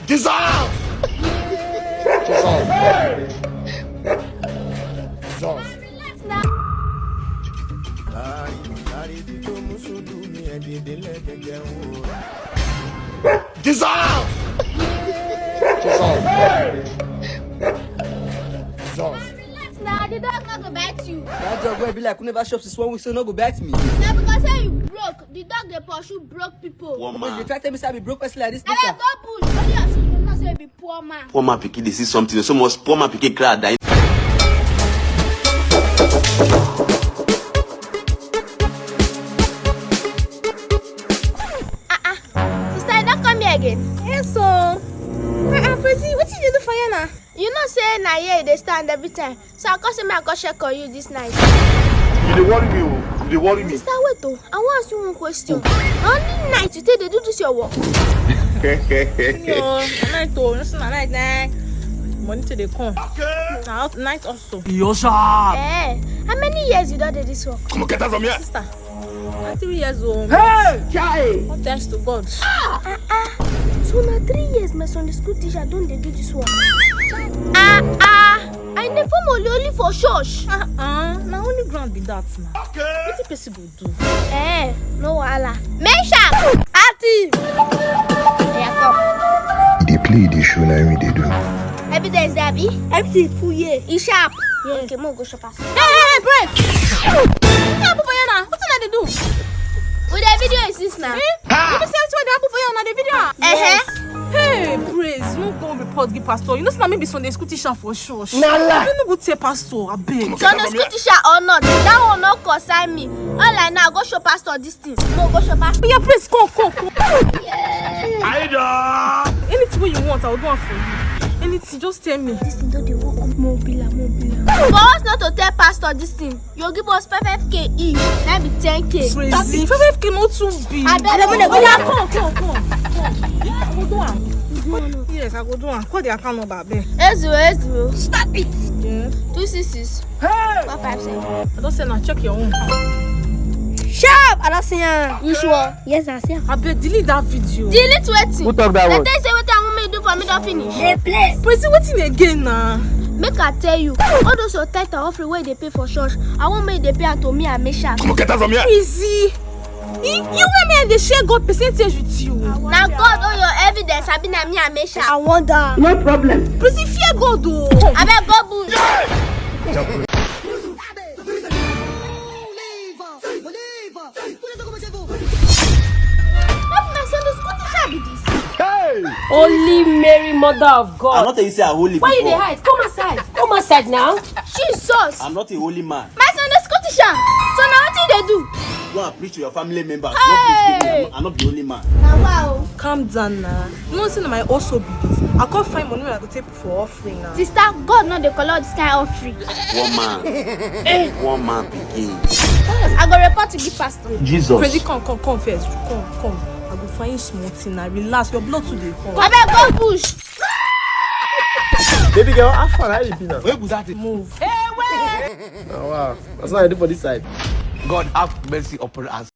Dissolve! Dissolve. Dissolve. Dissolve! Dissolve. Dissolve. Nah, the dog not go bite you. That dog will be like, who never shops is 1 week, so no go bite me. Nah, because say you broke. The dog they pursue broke people. Because you try to tell me say I be broke person like this. I let go push. Only your sister not say be poor man. Poor man picky, they see something. So much poor man picky cry die. Sister, you don't come here again. Yes, so. Prezi, what did you do for you now? You know say na here they stand every time. So I come say I go check on you this night. You dey worry me, oh. You dey worry me. Sister, wait oh. I want to ask you one question. Only night you take they do this your work. No, night though. Listen, night. Money to the come. Now night also. Eh, how many years you done do this work? Come on, get out from here. Sister, I'm 3 years old. Hey, child! All thanks to God. So now 3 years my Sunday school teacher don't they do this work? I never only for church. Now only ground be that now. What the person go do? Eh, no wahala. Mesha! Active! Yeah, come. They play the show now we they do. Evidence, Debbie. Everything full year. E sharp. Yeah. Okay, mo go shop us. Hey, break! What's up for you now? What's they do? With the video is this now. You be saying what they happen for you now the video? Hey, praise, no go report the pastor. You know, say maybe Sunday school teacher for church. Nah, lie. You no go tell pastor, I beg. Sunday school teacher or not, that will not concern me. All I now go show pastor this thing. No go show pastor. Yeah, praise, come. Aida! Anything you want, I will do it for you. Anything, just tell me. This thing don't they work up more bila. For us not to tell pastor this thing, you give us 5k each. That be 10k. Crazy. 5k not too big. I bet Come. them I go do am. Yes, I go do am. Call the account number, babe. 80. Stop it. Yes. 266. Hey! 157. I don't say now, check your own. Sharp! I don't see ya. You sure? Yes, I see ya. I beg, delete that video. Delete waiting. Who talk that Let one? them say what I want me to do for me don't finish. Hey, please. Praise, waiting again now. Make I tell you, all those your title offering where they pay for church, I won't make they pay unto me and Mesha. Come on, get out from here. Crazy. You want me and they share God percentage with you. Now God, all your evidence, I been at me and Mesha. I wonder. No problem. Praise, fear God though. I bet God bull. What my Sunday school teacher be this? Hey! Holy Mary, Mother of God. I'm not a say a holy Why you dey before. hide? Come outside. Come outside now. Jesus. I'm not a holy man. My Sunday school teacher. So now what did they do? Go and preach to your family members. Hey! Not preach to me. I'm not the holy man. Now wow. Calm down now. You know, my also be this. I can't find money where I go take for offering now. Sister, God not they collect this kind of free. One man picky. I go report to the pastor. Jesus. Praise, come first. Come. I go find you small thing now. Relax. Your blood today. Come. I bet God push. Baby girl, how far are you been now? Where was that? Move. Oh, wow. That's what I do for this side. God have mercy upon us.